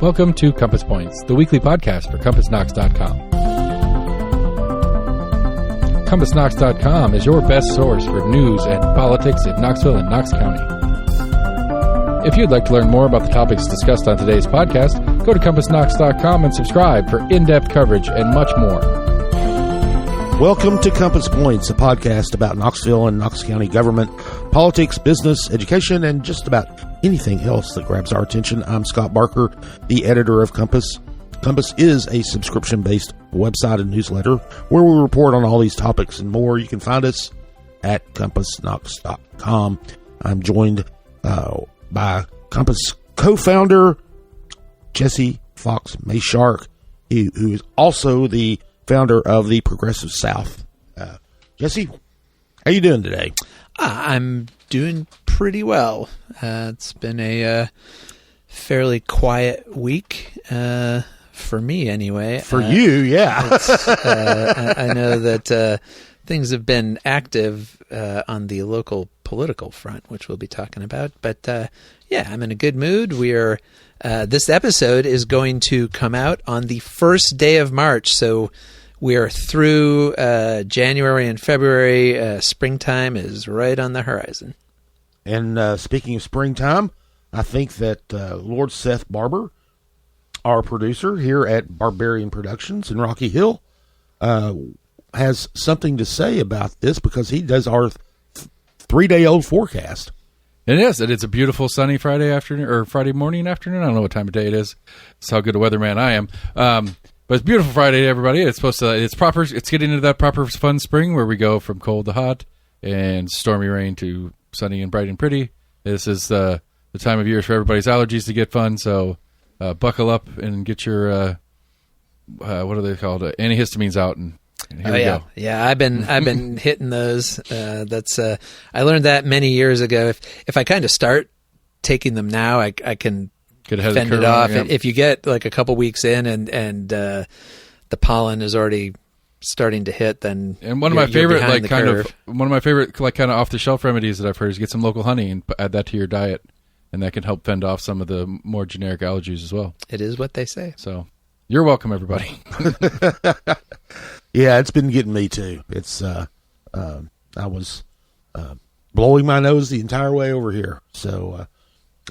Welcome to Compass Points, the weekly podcast for CompassKnox.com. CompassKnox.com is your best source for news and politics in Knoxville and Knox County. If you'd like to learn more about the topics discussed on today's podcast, go to CompassKnox.com and subscribe for in-depth coverage and much more. Welcome to Compass Points, a podcast about Knoxville and Knox County government, politics, business, education, and just about anything else that grabs our attention. I'm Scott Barker, the editor of Compass. Compass is a subscription-based website and newsletter where we report on all these topics and more. You can find us at CompassKnox.com. I'm joined by Compass co-founder Jesse Fox Mayshark, who is also the founder of the Progressive South. Jesse, how you doing today? I'm doing pretty well. It's been a fairly quiet week, for me anyway. For you, yeah. I know that things have been active on the local political front, which we'll be talking about. But yeah, I'm in a good mood. This episode is going to come out on the first day of March, so we are through January and February. Springtime is right on the horizon. And speaking of springtime, I think that Lord Seth Barber, our producer here at Barbarian Productions in Rocky Hill, has something to say about this because he does our 3-day-old forecast. It is. It's a beautiful sunny Friday afternoon or Friday morning, afternoon. I don't know what time of day it is. That's how good a weatherman I am. But it's beautiful Friday, everybody. It's proper. It's getting into that proper fun spring where we go from cold to hot and stormy rain to sunny and bright and pretty. This is the time of year for everybody's allergies to get fun. So buckle up and get your what are they called? Antihistamines out and here we go. Yeah, I've been hitting those. That's I learned that many years ago. If I kind of start taking them now, I can get ahead fend of the it off. Yep. If you get like a couple weeks in and the pollen is already starting to hit, then one of my favorite off the shelf remedies that I've heard is get some local honey and add that to your diet, and that can help fend off some of the more generic allergies as well. It is what they say. So you're welcome, everybody. Yeah, it's been getting me too. It's I was blowing my nose the entire way over here, so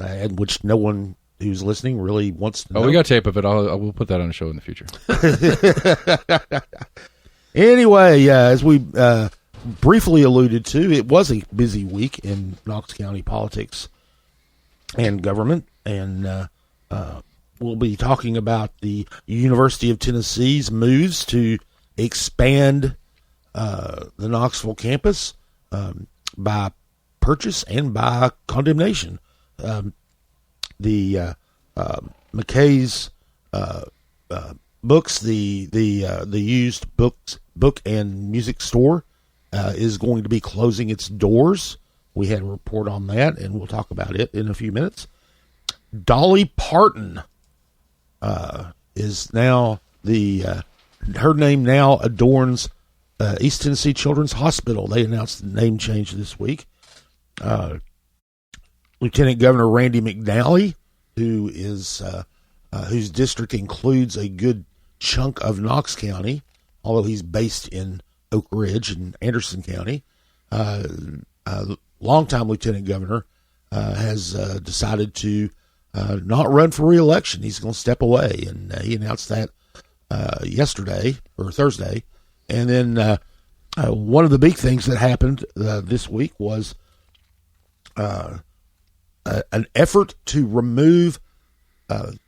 and which no one who's listening really wants to know. Oh, we got tape of it. We'll put that on a show in the future. Anyway, as we briefly alluded to, it was a busy week in Knox County politics and government, and we'll be talking about the University of Tennessee's moves to expand the Knoxville campus by purchase and by condemnation. The McKay's Books, the used book and music store, is going to be closing its doors. We had a report on that, and we'll talk about it in a few minutes. Dolly Parton is now her name now adorns East Tennessee Children's Hospital. They announced the name change this week. Lieutenant Governor Randy McNally, whose district includes a good chunk of Knox County, although he's based in Oak Ridge in Anderson County, longtime Lieutenant Governor, has decided to not run for re-election. He's going to step away, and he announced that yesterday or Thursday. And then one of the big things that happened this week was an effort to remove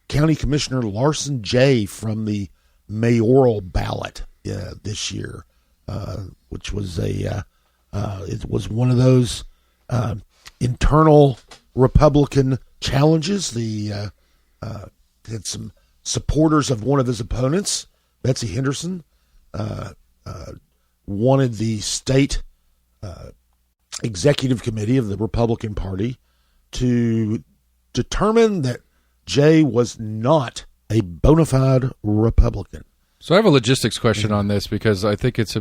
County Commissioner Larson Jay from the mayoral ballot this year, which was it was one of those internal Republican challenges. The had some supporters of one of his opponents, Betsy Henderson, wanted the state executive committee of the Republican Party to determine that Jay was not a bona fide Republican. So I have a logistics question on this because I think if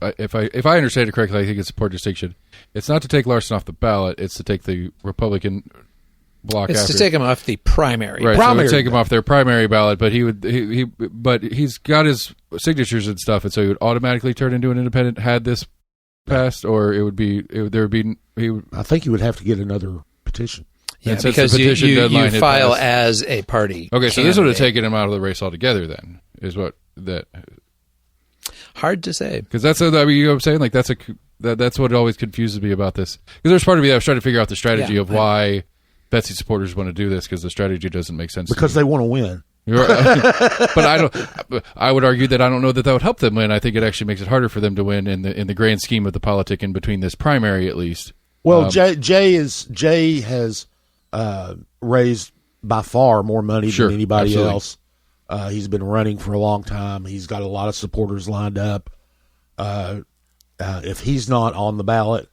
I understand it correctly, I think it's a poor distinction. It's not to take Larson off the ballot; it's to take the Republican block It's after. to take him off the primary. Right, Primary so it would take him ballot. off their primary ballot, but but he's got his signatures and stuff, and so he would automatically turn into an independent had this passed, or there would be I think you would have to get another petition. Yeah, And since because the petition you deadline had file passed- as a party. Okay, so this would have candidate. taken him out of the race altogether. Then is what that Hard to say. because that's you know what I'm saying. Like that's what always confuses me about this. Because there's part of me that was trying to figure out the strategy Yeah, of why Betsy supporters want to do this because the strategy doesn't make sense Because to me. they want to win. But I don't. I would argue that I don't know that would help them win. I think it actually makes it harder for them to win in the grand scheme of the politic in between this primary at least. Well, Jay has raised by far more money Sure, than anybody absolutely. else. He's been running for a long time. He's got a lot of supporters lined up. If he's not on the ballot,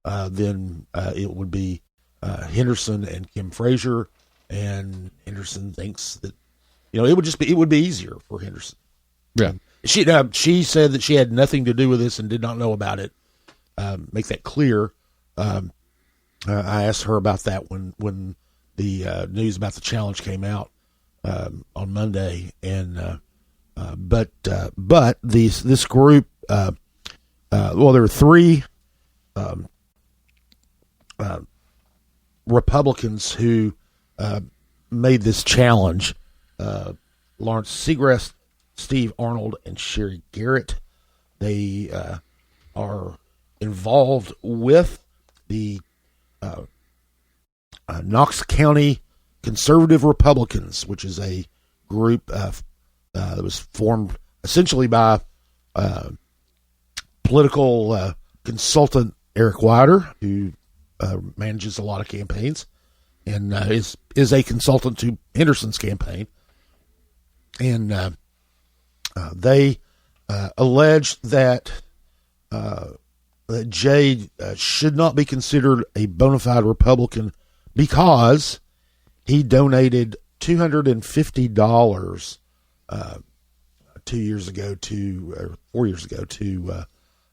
then it would be Henderson and Kim Frazier. And Henderson thinks that it would be easier for Henderson. Yeah. She said that she had nothing to do with this and did not know about it. Make that clear. I asked her about that when the news about the challenge came out on Monday, and but this group, well, there were three Republicans who made this challenge: Lawrence Segrest, Steve Arnold, and Sherry Garrett. They are involved with the Knox County Conservative Republicans, which is a group that was formed essentially by political consultant Eric Wilder, who manages a lot of campaigns and is a consultant to Henderson's campaign. And they allege that Jay should not be considered a bona fide Republican because he donated $250 4 years ago to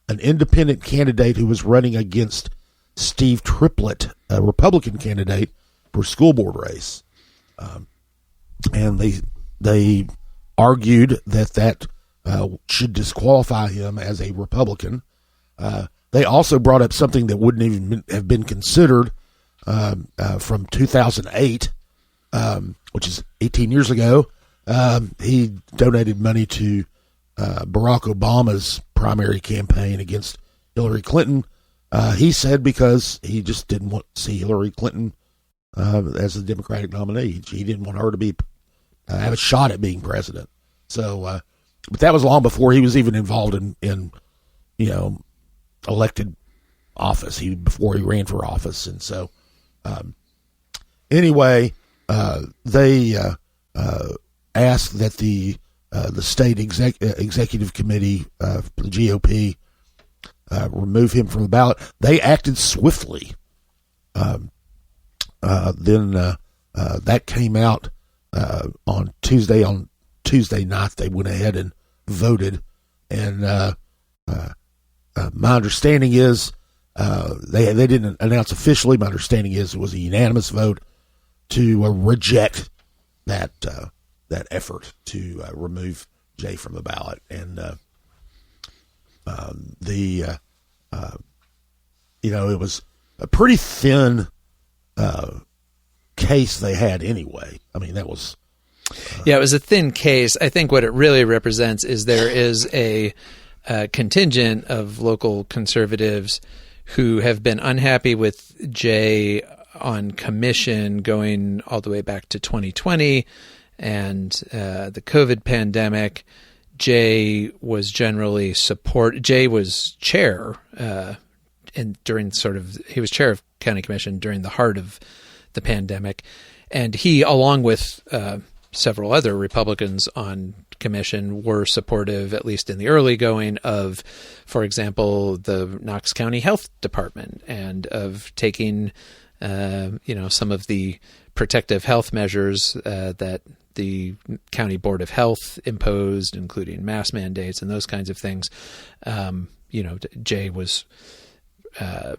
an independent candidate who was running against Steve Triplett, a Republican candidate for a school board race. And they argued that should disqualify him as a Republican. They also brought up something that wouldn't even have been considered from 2008, which is 18 years ago. He donated money to Barack Obama's primary campaign against Hillary Clinton. He said because he just didn't want to see Hillary Clinton as the Democratic nominee. He didn't want her to be have a shot at being president. So, but that was long before he was even involved in elected office. Before he ran for office, and so anyway, they asked that the state executive committee, the GOP, remove him from the ballot. They acted swiftly. Then that came out on Tuesday. On Tuesday night, they went ahead and voted. And my understanding is they didn't announce officially. My understanding is it was a unanimous vote to reject that effort to remove Jay from the ballot. And it was a pretty thin case they had anyway. I mean, that was Yeah, it was a thin case. I think what it really represents is there is a contingent of local conservatives who have been unhappy with Jay on commission going all the way back to 2020 and the COVID pandemic. Jay was generally Jay was chair he was chair of county commission during the heart of the pandemic, and he, along with several other Republicans on commission, were supportive, at least in the early going, of, for example, the Knox County Health Department and of taking, some of the protective health measures that the County Board of Health imposed, including mask mandates and those kinds of things. Jay was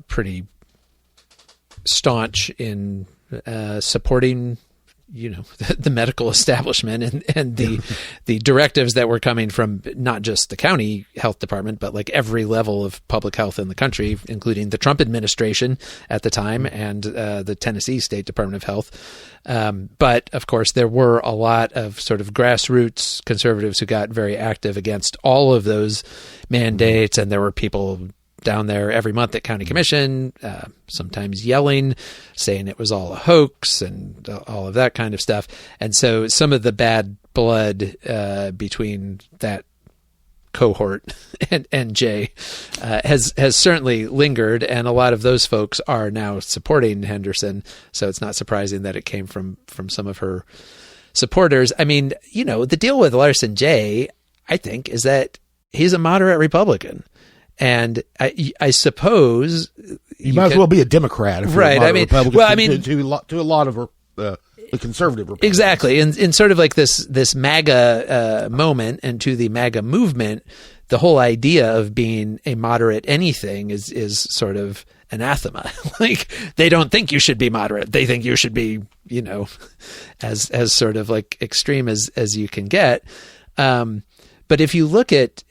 pretty staunch in supporting, the medical establishment and the directives that were coming from not just the county health department, but like every level of public health in the country, including the Trump administration at the time and the Tennessee State Department of Health. But of course, there were a lot of sort of grassroots conservatives who got very active against all of those mandates, and there were people down there every month at county commission, sometimes yelling, saying it was all a hoax and all of that kind of stuff. And so some of the bad blood between that cohort and Jay has certainly lingered, and a lot of those folks are now supporting Henderson. So it's not surprising that it came from some of her supporters. I mean, the deal with Larson Jay, I think, is that he's a moderate Republican. And I suppose you might as well be a Democrat, if right? You're a Republican, to a lot of the conservative Republicans. Exactly, in sort of like this MAGA moment, and to the MAGA movement, the whole idea of being a moderate anything is sort of anathema. Like, they don't think you should be moderate; they think you should be, as sort of like extreme as you can get. But if you look at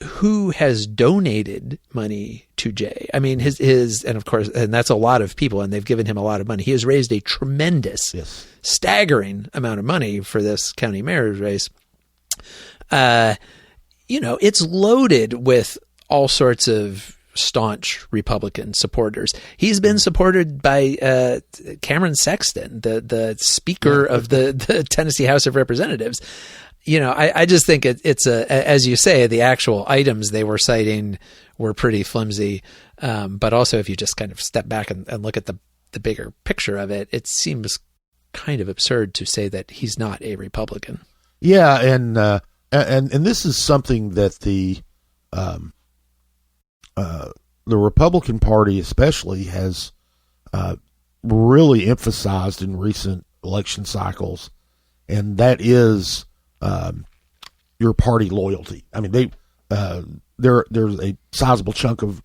who has donated money to Jay, I mean, his, and of course, and that's a lot of people, and they've given him a lot of money. He has raised a tremendous, staggering amount of money for this county mayor's race. It's loaded with all sorts of staunch Republican supporters. He's been supported by Cameron Sexton, the Speaker of the Tennessee House of Representatives. I just think it's as you say, the actual items they were citing were pretty flimsy. But also, if you just kind of step back and look at the bigger picture of it, it seems kind of absurd to say that he's not a Republican. Yeah. And this is something that the Republican Party especially has really emphasized in recent election cycles. And that is your party loyalty. I mean, there's a sizable chunk of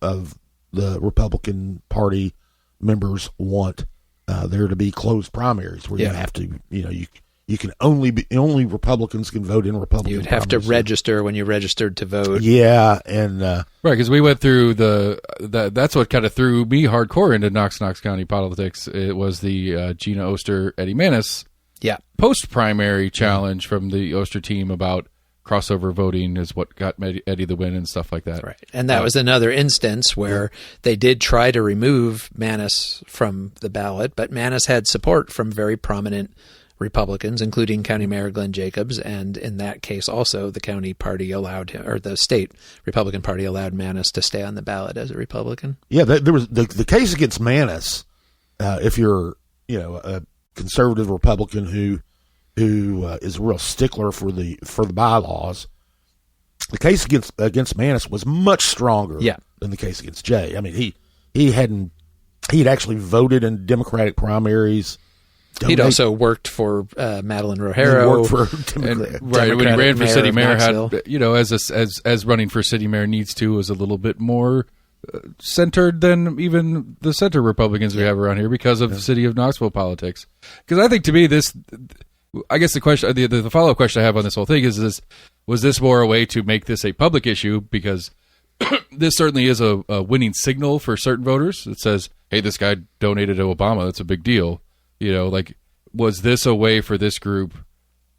the Republican Party members want there to be closed primaries where you have to, you can only Republicans can vote in Republican. You'd have primaries. to register when you registered to vote. Yeah, and right, because we went through that's what kind of threw me hardcore into Knox County politics. It was the Gina Oster, Eddie Manis. Yeah. Post-primary challenge from the Oster team about crossover voting is what got Eddie the win and stuff like that. Right. And that was another instance where they did try to remove Manis from the ballot, but Manis had support from very prominent Republicans, including County Mayor Glenn Jacobs. And in that case, also, the county party allowed him, or the state Republican Party allowed Manis to stay on the ballot as a Republican. Yeah, there was the case against Manis. If you're, a conservative Republican who is a real stickler for the bylaws, the case against Manis was much stronger than the case against Jay. I mean, he had actually voted in Democratic primaries. He'd also worked for Madeline Rogero. Right, when he ran for city mayor, as running for city mayor needs to, was a little bit more centered than even the center Republicans we have around here because of the city of Knoxville politics. Because I think, to me, I guess the question, the follow-up question I have on this whole thing is was this more a way to make this a public issue? Because this certainly is a winning signal for certain voters. It says, hey, this guy donated to Obama. That's a big deal. Was this a way for this group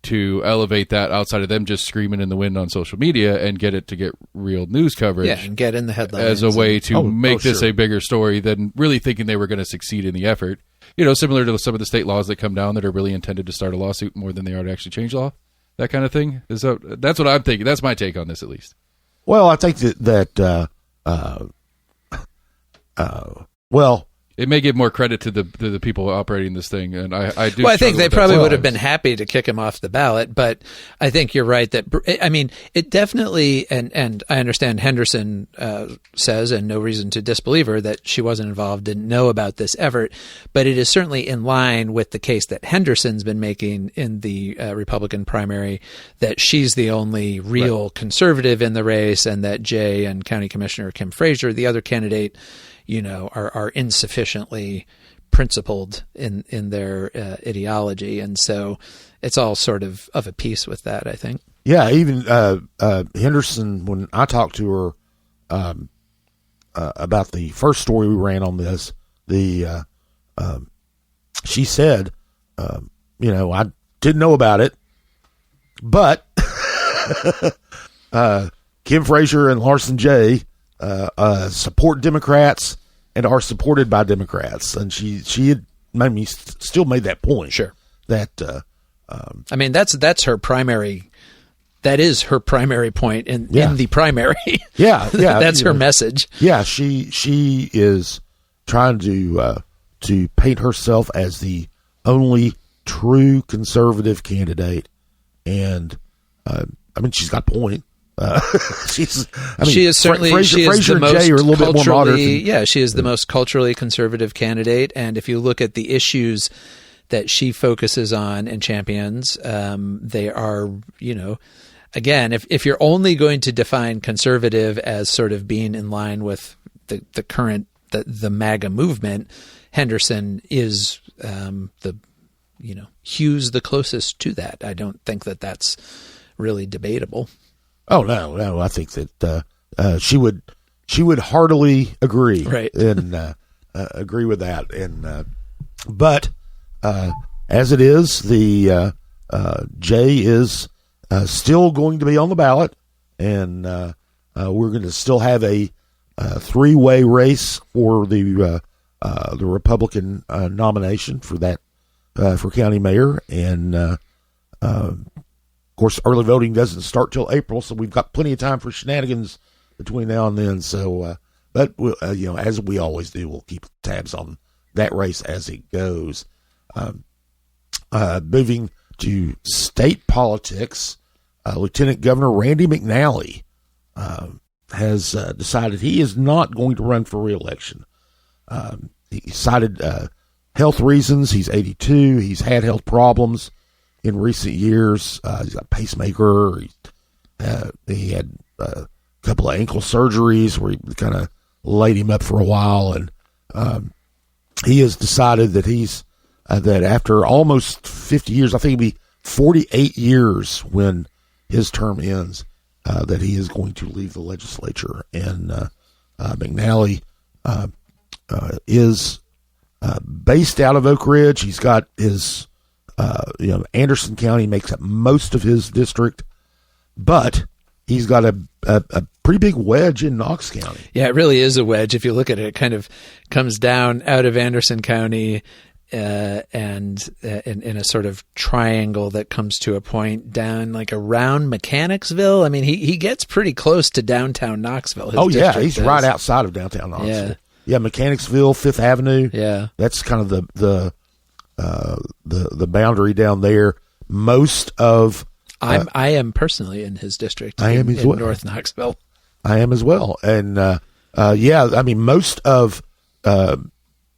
to elevate that outside of them just screaming in the wind on social media and get it to get real news coverage? Yeah, and get in the headlines. As a way to make this a bigger story than really thinking they were going to succeed in the effort. Similar to some of the state laws that come down that are really intended to start a lawsuit more than they are to actually change law. That kind of thing. That's what I'm thinking. That's my take on this, at least. Well, I think that it may give more credit to the people operating this thing, and I do. Well, I think they probably would have been happy to kick him off the ballot, but I think you're right that it definitely, and I understand Henderson says, and no reason to disbelieve her, that she wasn't involved, didn't know about this effort, but it is certainly in line with the case that Henderson's been making in the Republican primary, that she's the only real conservative in the race, and that Jay and County Commissioner Kim Frazier, the other candidate, are insufficiently principled in their ideology, and so it's all sort of a piece with that, I think. Yeah, even Henderson, when I talked to her about the first story we ran on this, she said, I didn't know about it, but Kim Frazier and Larson J. Support Democrats and are supported by Democrats, and she had still made that point. Sure, that I mean that's her primary. That is her primary point in the primary. Yeah. That's her message. Yeah, she is trying to paint herself as the only true conservative candidate, and she's got a point. She is certainly Frazier and Jay are a little bit more modern. She is the most culturally conservative candidate, and if you look at the issues that she focuses on and champions, they are, again, if you're only going to define conservative as sort of being in line with the current the MAGA movement, Henderson is Hughes the closest to that. I don't think that that's really debatable. Oh no! I think that she would heartily agree, right? And agree with that. And but as it is, the Jay is still going to be on the ballot, and we're going to still have a three-way race for the Republican nomination for that for county mayor, and of course, early voting doesn't start till April, so we've got plenty of time for shenanigans between now and then. So, but we'll, as we always do, we'll keep tabs on that race as it goes. Moving to state politics, Lieutenant Governor Randy McNally has decided he is not going to run for re-election. He cited health reasons. He's 82. He's had health problems in recent years. He's got a pacemaker. He had a couple of ankle surgeries where he kind of laid him up for a while, and he has decided that that after almost 50 years, I think it'll be 48 years when his term ends, that he is going to leave the legislature. And McNally is based out of Oak Ridge. He's got his Anderson County makes up most of his district, but he's got a pretty big wedge in Knox County. Yeah, it really is a wedge. If you look at it, it kind of comes down out of Anderson County and in a sort of triangle that comes to a point down like around Mechanicsville. I mean, he gets pretty close to downtown Knoxville. He's right outside of downtown Knoxville. Yeah, Mechanicsville, Fifth Avenue. Yeah, that's kind of the boundary down there. Most of I am personally in his district. I am as well. North Knoxville. I am as well, and most of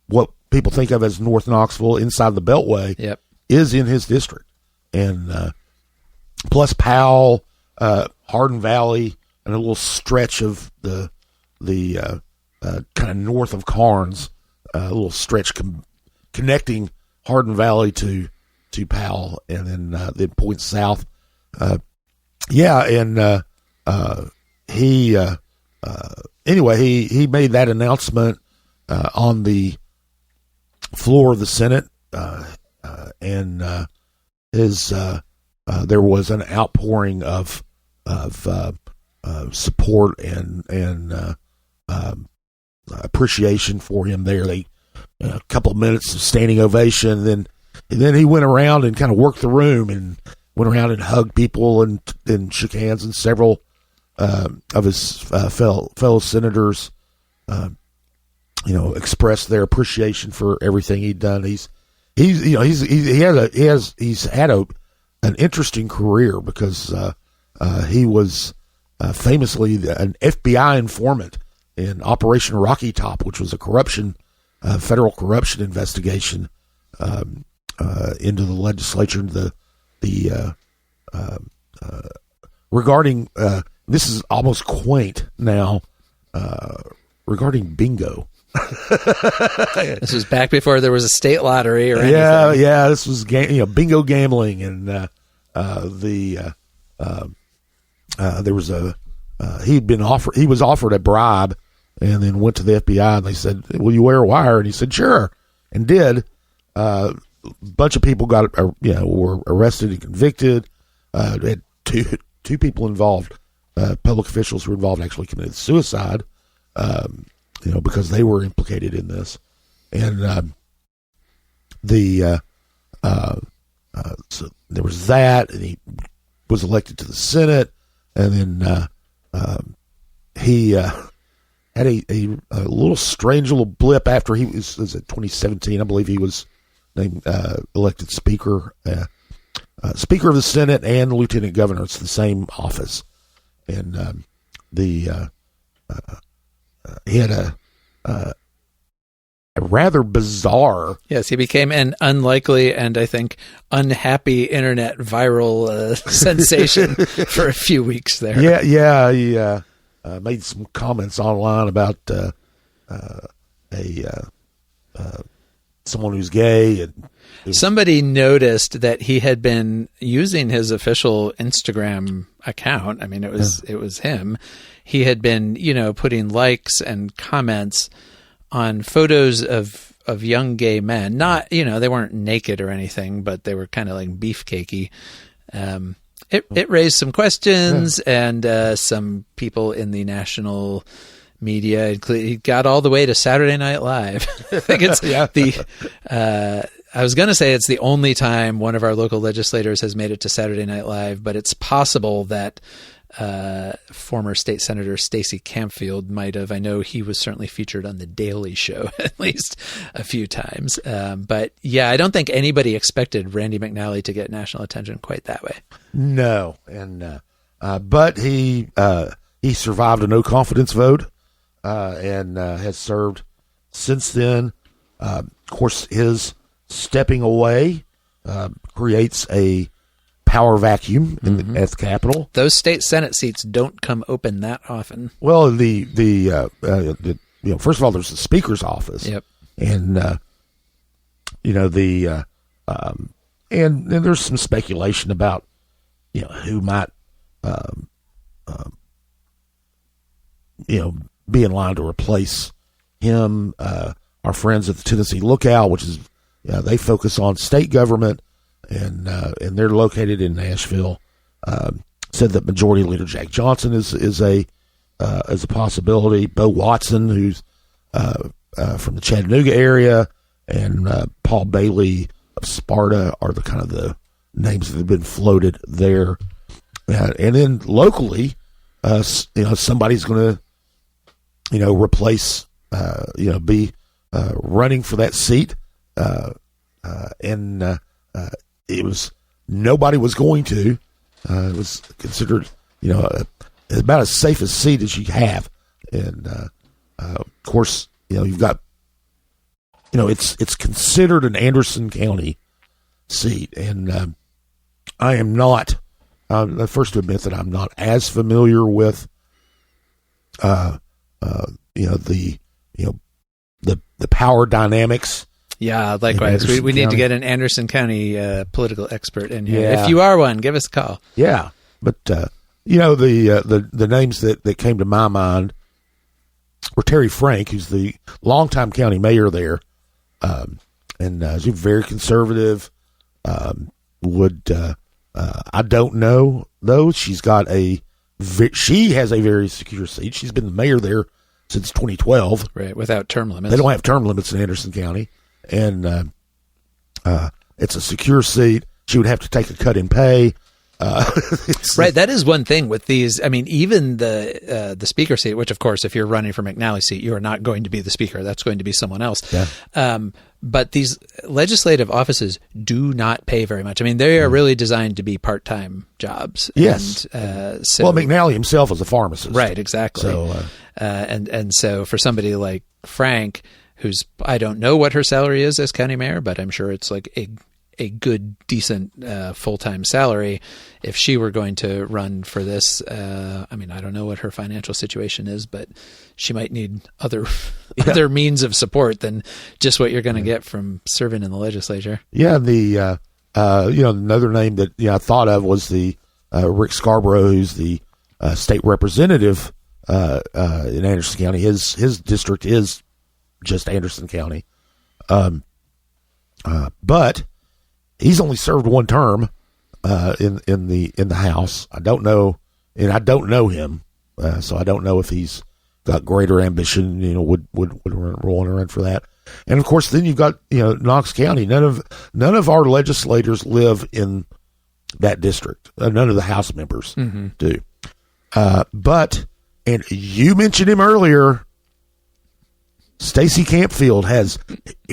what people think of as North Knoxville inside the Beltway is in his district, and plus Powell, Hardin Valley, and a little stretch of the kind of north of Carnes, a little stretch connecting Hardin Valley to Powell, and then points south. He made that announcement on the floor of the Senate, and there was an outpouring of support and appreciation for him there. A couple of minutes of standing ovation, and then he went around and kind of worked the room and went around and hugged people and shook hands, and several of his fellow senators expressed their appreciation for everything he'd done. He's had an interesting career because he was famously an FBI informant in Operation Rocky Top, which was a federal corruption investigation into the legislature. Regarding this is almost quaint now, regarding bingo. This was back before there was a state lottery or anything. Yeah. This was bingo gambling, and there was he was offered a bribe, and then went to the FBI, and they said, "Will you wear a wire?" And he said, "Sure," and did. A bunch of people were arrested and convicted. Had two people involved, public officials who were involved, actually committed suicide. Because they were implicated in this, and so there was that, and he was elected to the Senate, and then he had a little strange little blip after he was it 2017, I believe he was named elected Speaker of the Senate and Lieutenant Governor. It's the same office, and he had a rather bizarre. Yes, he became an unlikely and I think unhappy internet viral sensation for a few weeks there. Yeah. He made some comments online about someone who's gay, and somebody noticed that he had been using his official Instagram account. I mean, it was him. He had been, putting likes and comments on photos of young gay men. Not, they weren't naked or anything, but they were kind of like beefcakey. It raised some questions, and some people in the national media, he got all the way to Saturday Night Live. I think it's I was going to say it's the only time one of our local legislators has made it to Saturday Night Live, but it's possible that former state senator Stacey Campfield might have. I know he was certainly featured on The Daily Show at least a few times. But yeah, I don't think anybody expected Randy McNally to get national attention quite that way. No, and but he survived a no confidence vote, and has served since then. Of course, his stepping away creates a power vacuum at the Capitol. Those state Senate seats don't come open that often. Well, first of all, there's the Speaker's office. Yep. And and there's some speculation about who might be in line to replace him. Our friends at the Tennessee Lookout, which is they focus on state government, and they're located in Nashville, said that Majority Leader Jack Johnson is a possibility. Bo Watson, who's from the Chattanooga area, and Paul Bailey of Sparta are the names that have been floated there. And then locally, somebody's going to replace, be running for that seat, and nobody was going to. It was considered, about as safe a seat as you have, and of course, you've got, it's considered an Anderson County seat, and I am not. The first to admit that I'm not as familiar with, the power dynamics. Yeah, likewise. We need to get an Anderson County political expert in here. Yeah. If you are one, give us a call. Yeah, but the names that came to my mind were Terry Frank, who's the longtime county mayor there, and she's very conservative. I don't know though. She has a very secure seat. She's been the mayor there since 2012. Right, without term limits. They don't have term limits in Anderson County, and it's a secure seat. She would have to take a cut in pay. Right, that is one thing with these. I mean, even the speaker seat, which of course, if you're running for McNally's seat, you are not going to be the speaker. That's going to be someone else. Yeah. But these legislative offices do not pay very much. I mean, they are really designed to be part-time jobs. Yes. And, McNally himself is a pharmacist. Right, exactly. So, and so for somebody like Frank, who's, I don't know what her salary is as county mayor, but I'm sure it's like a good, decent full-time salary. If she were going to run for this, I don't know what her financial situation is, but she might need other means of support than just what you're going to get from serving in the legislature. Yeah, the another name that I thought of was the Rick Scarborough, who's the state representative in Anderson County. His district is just Anderson County, but he's only served one term in the House. I don't know him, so I don't know if he's got greater ambition. Would want to run for that. And of course, then you've got Knox County. None of our legislators live in that district. None of the House members do. But you mentioned him earlier. Stacey Campfield has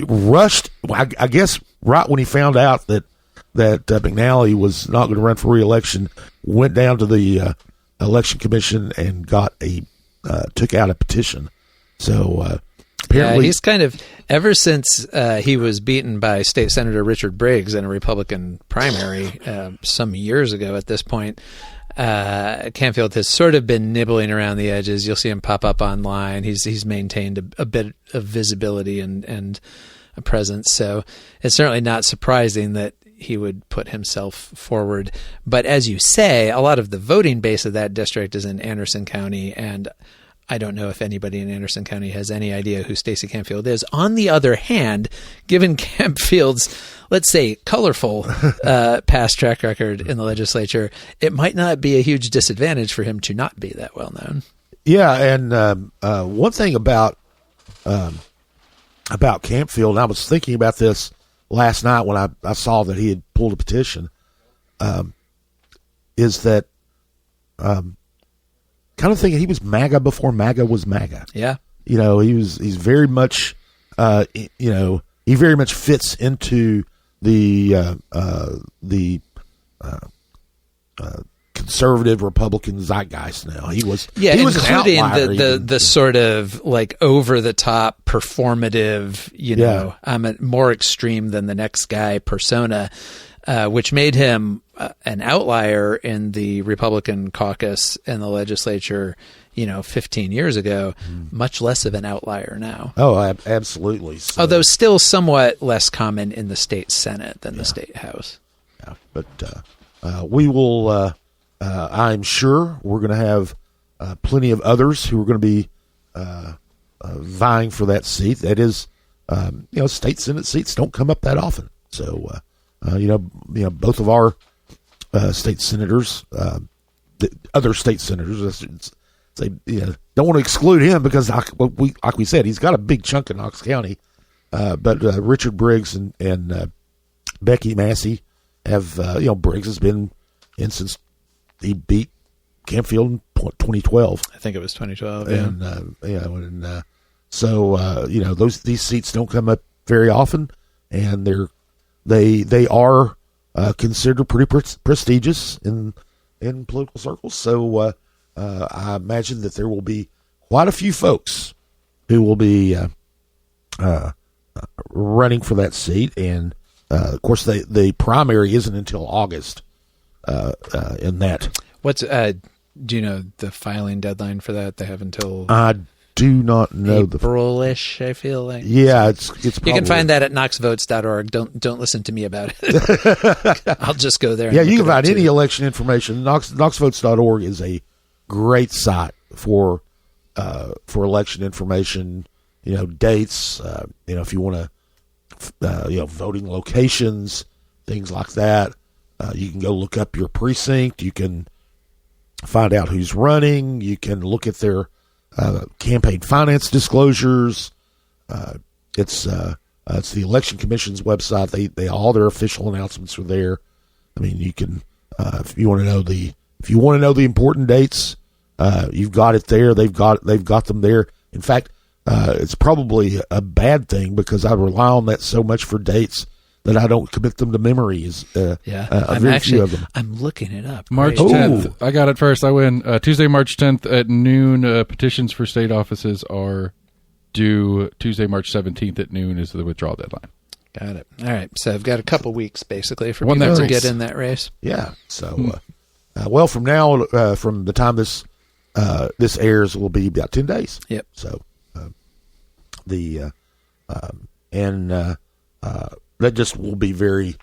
rushed. I guess right when he found out that McNally was not going to run for re-election, went down to the election commission and took out a petition. So apparently, he's kind of ever since he was beaten by State Senator Richard Briggs in a Republican primary some years ago. At this point, Campfield has sort of been nibbling around the edges. You'll see him pop up online. He's maintained a bit of visibility and a presence. So it's certainly not surprising that he would put himself forward. But as you say, a lot of the voting base of that district is in Anderson County, and I don't know if anybody in Anderson County has any idea who Stacey Campfield is. On the other hand, given Campfield's, let's say, colorful past track record in the legislature, it might not be a huge disadvantage for him to not be that well known. Yeah, and one thing about Campfield, and I was thinking about this last night when I saw that he had pulled a petition, is that kind of thinking he was MAGA before MAGA was MAGA. Yeah. He's very much, he very much fits into the conservative Republican zeitgeist now. He was including an outlier, the sort of like over the top performative, I'm more extreme than the next guy persona, which made him an outlier in the Republican caucus in the legislature, 15 years ago, much less of an outlier now. Oh, absolutely. So, although still somewhat less common in the state Senate than the state House. Yeah, but we will, I'm sure we're going to have plenty of others who are going to be vying for that seat. That is, state Senate seats don't come up that often. So, both of our state senators, the other state senators, don't want to exclude him because, like we said, he's got a big chunk in Knox County. But Richard Briggs and Becky Massey have, Briggs has been in since he beat Campfield in 2012. I think it was 2012. These seats don't come up very often, and they are considered pretty prestigious in political circles. So I imagine that there will be quite a few folks who will be running for that seat, and of course the primary isn't until August. In that, do you know the filing deadline for that? They have until I do not know April-ish, I feel like. Yeah, it's probably, you can find that at knoxvotes.org. Don't listen to me about it. I'll just go there. Yeah, you can find any election information. Knoxvotes.org is a great site for election information. Dates. If you want to, voting locations, things like that. You can go look up your precinct. You can find out who's running. You can look at their campaign finance disclosures. It's the Election Commission's website. They all their official announcements are there. I mean, you can if you want to know the important dates, you've got it there. They've got them there. In fact, it's probably a bad thing because I rely on that so much for dates that I don't commit them to memory. Few of them. I'm looking it up. March 10th. I got it first. I win. Tuesday, March 10th at noon. Petitions for state offices are due. Tuesday, March 17th at noon is the withdrawal deadline. Got it. All right. So I've got a couple weeks basically for Won people that to race. get in that race. Yeah. So, well, from now, from the time this airs, will be about 10 days. Yep. So, that just will be very,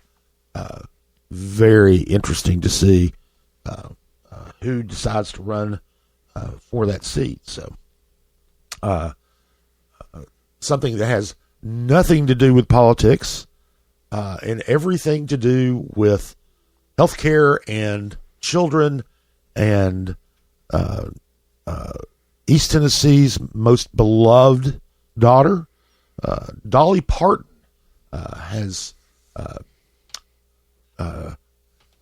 very interesting to see who decides to run for that seat. So, something that has nothing to do with politics and everything to do with healthcare and children and East Tennessee's most beloved daughter, Dolly Parton, has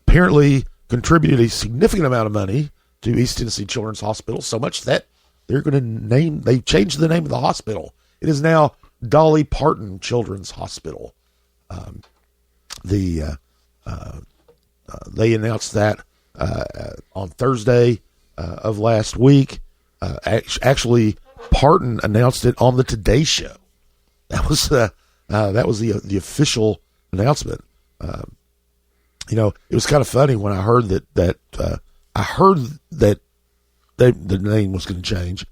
apparently contributed a significant amount of money to East Tennessee Children's Hospital, so much that they changed the name of the hospital. It is now Dolly Parton Children's Hospital. They announced that on Thursday of last week. Actually, Parton announced it on the Today Show. That was the official announcement. It was kind of funny when I heard that the name was going to change,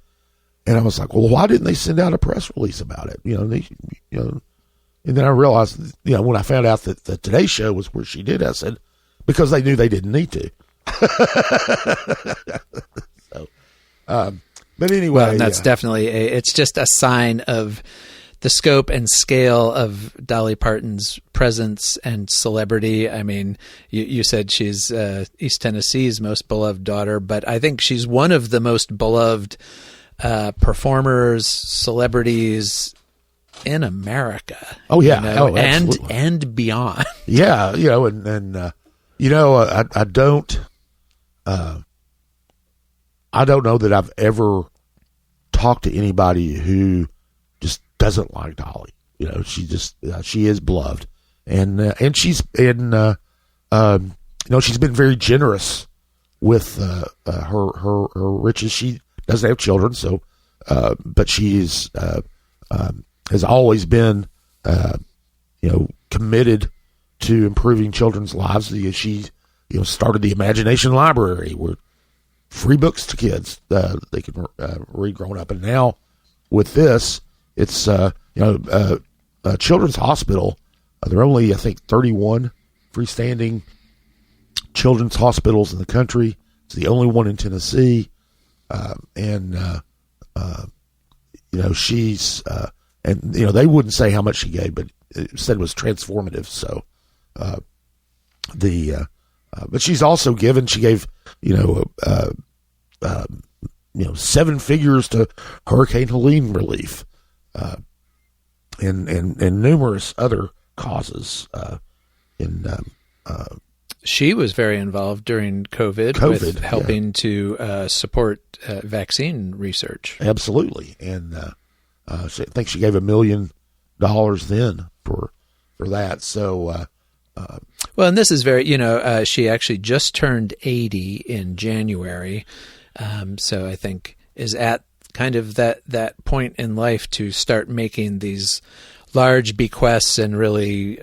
and I was like, well, why didn't they send out a press release about it? And then I realized, when I found out that the Today Show was where she did, I said, because they knew they didn't need to. So, but anyway, Well, and that's definitely it's just a sign of the scope and scale of Dolly Parton's presence and celebrity. I mean, you said she's East Tennessee's most beloved daughter, but I think she's one of the most beloved performers, celebrities in America. Oh yeah, and beyond. Yeah, I don't know that I've ever talked to anybody who just doesn't like Dolly. She is beloved, and she's been she's been very generous with her riches. She doesn't have children, so but she is has always been committed to improving children's lives. She started the Imagination Library, where free books to kids they can read growing up, and now with this, it's Children's Hospital. There are only, I think, 31 freestanding children's hospitals in the country. It's the only one in Tennessee, she's they wouldn't say how much she gave, but it said it was transformative. So but she's also given. She gave 7 figures to Hurricane Helene relief, and numerous other causes. She was very involved during COVID with helping to support vaccine research. Absolutely, and I think she gave $1 million then for that. So. Well, and this is very, she actually just turned 80 in January. So I think is at kind of that point in life to start making these large bequests and really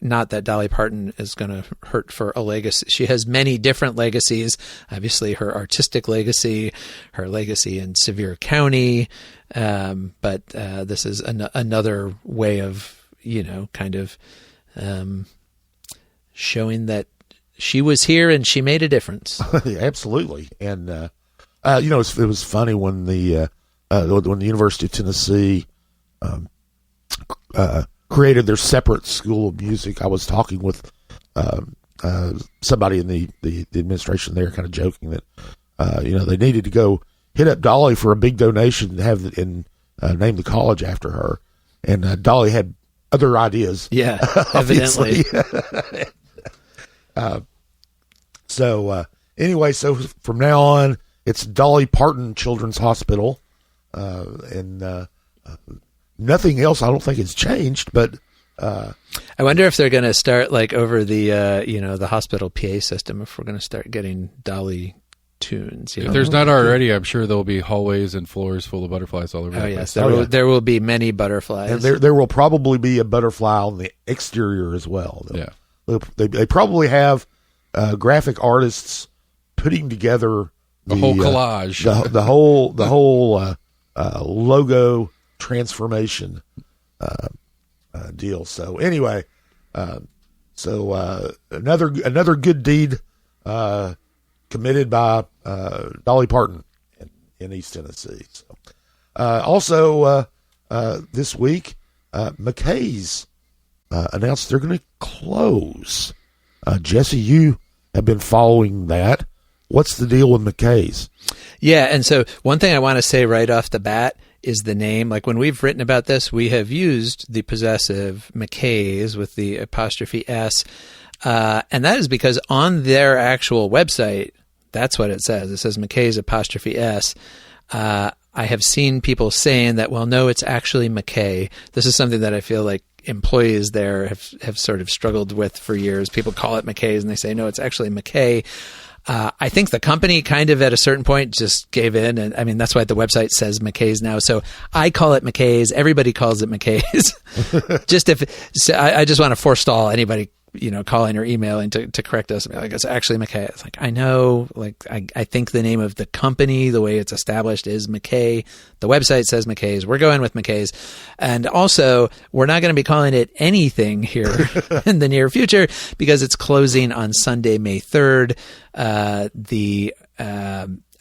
not that Dolly Parton is going to hurt for a legacy. She has many different legacies. Obviously, her artistic legacy, her legacy in Sevier County. But this is another way of, showing that she was here and she made a difference. Absolutely. And, it was funny when the University of Tennessee created their separate school of music. I was talking with somebody in the administration there, kind of joking that, they needed to go hit up Dolly for a big donation to have name the college after her. And Dolly had other ideas. Yeah, evidently. Anyway, so from now on, it's Dolly Parton Children's Hospital, and nothing else. I don't think it's changed, but I wonder if they're going to start over the the hospital PA system. If we're going to start getting Dolly tunes. If there's not already, I'm sure there'll be hallways and floors full of butterflies all over. Oh the yes, place. there will be many butterflies. And there will probably be a butterfly on the exterior as well. They probably have graphic artists putting together the whole collage, the whole logo transformation deal. So anyway, another good deed committed by Dolly Parton in East Tennessee. So, also this week, McKay's announced they're going to close. Jesse, you have been following that. What's the deal with McKay's? Yeah, and so one thing I want to say right off the bat is the name. Like when we've written about this, we have used the possessive McKay's with the apostrophe S, and that is because on their actual website, that's what it says. It says McKay's apostrophe S. I have seen people saying that, well, no, it's actually McKay. This is something that I feel like employees there have sort of struggled with for years. People call it McKay's and they say, no, it's actually McKay. I think the company kind of at a certain point just gave in. And I mean, that's why the website says McKay's now. So I call it McKay's. Everybody calls it McKay's. I just want to forestall anybody, calling or emailing to correct us. Like, it's actually McKay. It's like, I know, I think the name of the company, the way it's established is McKay. The website says McKay's. We're going with McKay's. And also, we're not going to be calling it anything here in the near future because it's closing on Sunday, May 3rd. The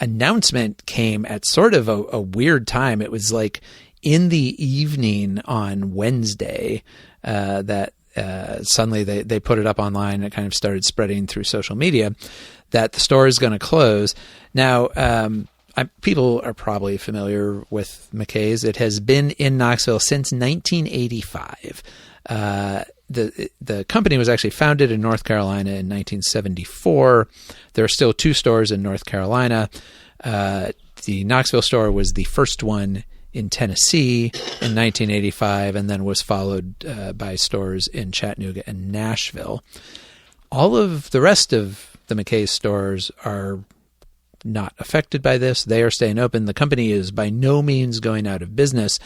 announcement came at sort of a weird time. It was like in the evening on Wednesday that suddenly they put it up online and it kind of started spreading through social media that the store is going to close. Now, people are probably familiar with McKay's. It has been in Knoxville since 1985. The company was actually founded in North Carolina in 1974. There are still 2 stores in North Carolina. The Knoxville store was the first one in Tennessee in 1985, and then was followed by stores in Chattanooga and Nashville. All of the rest of the McKay's stores are not affected by this. They are staying open. The company is by no means going out of business.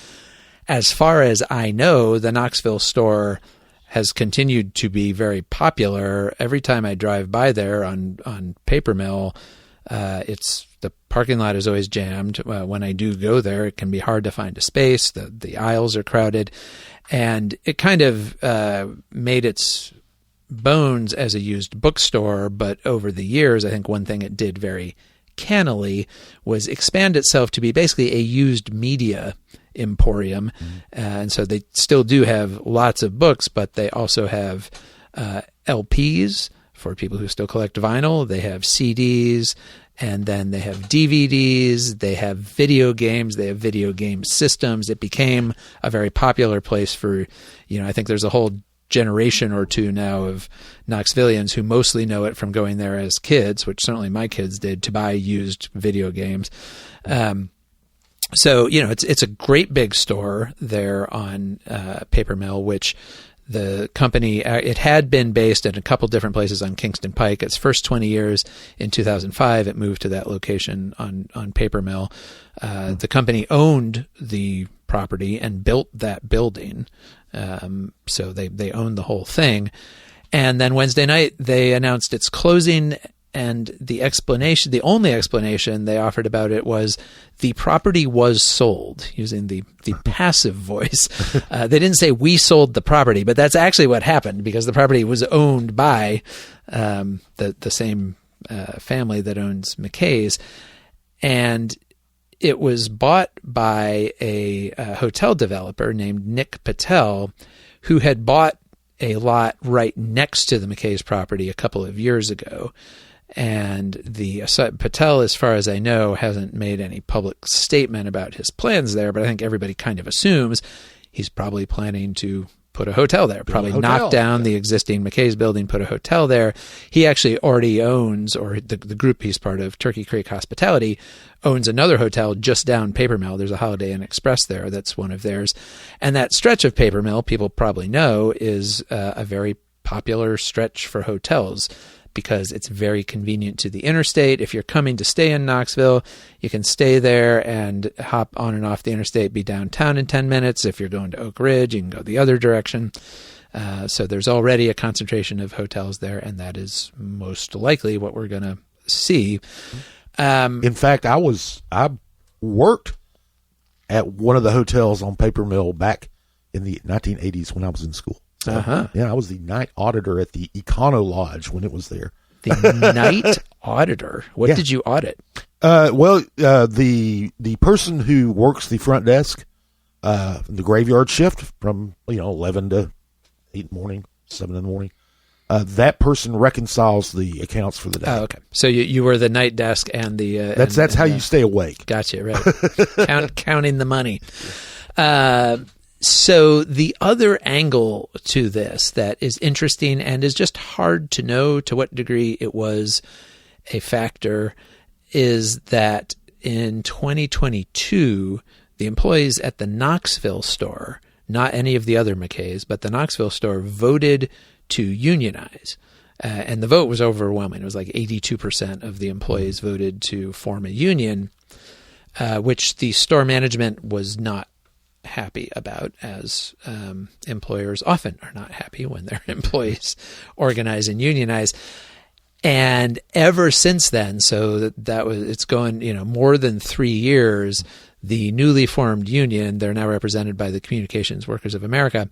As far as I know, the Knoxville store has continued to be very popular. Every time I drive by there on Paper Mill, the parking lot is always jammed. When I do go there, it can be hard to find a space. The aisles are crowded, and it kind of made its bones as a used bookstore. But over the years, I think one thing it did very cannily was expand itself to be basically a used media emporium. And so they still do have lots of books, but they also have LPs for people who still collect vinyl. They have CDs, and then they have DVDs. They have video games. They have video game systems. It became a very popular place for, I think there's a whole generation or two now of Knoxvillians who mostly know it from going there as kids, which certainly my kids did, to buy used video games. So, it's a great big store there on Paper Mill, which the company, it had been based in a couple different places on Kingston Pike. Its first 20 years in 2005, it moved to that location on Paper Mill. The company owned the property and built that building. So they owned the whole thing. And then Wednesday night, they announced its closing. And the only explanation they offered about it was the property was sold, using the passive voice. They didn't say we sold the property, but that's actually what happened because the property was owned by the same family that owns McKay's. And it was bought by a hotel developer named Nick Patel, who had bought a lot right next to the McKay's property a couple of years ago. And the Patel, as far as I know, hasn't made any public statement about his plans there, but I think everybody kind of assumes he's probably planning to put a hotel there, probably knock down the existing McKay's building, put a hotel there. He actually already owns, or the group he's part of, Turkey Creek Hospitality, owns another hotel just down Paper Mill. There's a Holiday Inn Express there. That's one of theirs. And that stretch of Paper Mill, people probably know, is a very popular stretch for hotels. because it's very convenient to the interstate. If you're coming to stay in Knoxville, you can stay there and hop on and off the interstate, be downtown in 10 minutes. If you're going to Oak Ridge, you can go the other direction. So there's already a concentration of hotels there, and that is most likely what we're going to see. In fact, I worked at one of the hotels on Paper Mill back in the 1980s when I was in school. So, yeah, I was the night auditor at the Econo Lodge when it was there. The night auditor? What did you audit? The person who works the front desk, the graveyard shift from 11 to 8 in the morning, 7 in the morning. That person reconciles the accounts for the day. Oh, okay. So you were the night desk and the that's how you stay awake. Gotcha. Right. Counting the money. So the other angle to this that is interesting and is just hard to know to what degree it was a factor is that in 2022, the employees at the Knoxville store, not any of the other McKay's, but the Knoxville store voted to unionize. And the vote was overwhelming. It was like 82% of the employees voted to form a union, which the store management was not happy about, as employers often are not happy when their employees organize and unionize. And ever since then, so it's going, more than 3 years, the newly formed union, they're now represented by the Communications Workers of America,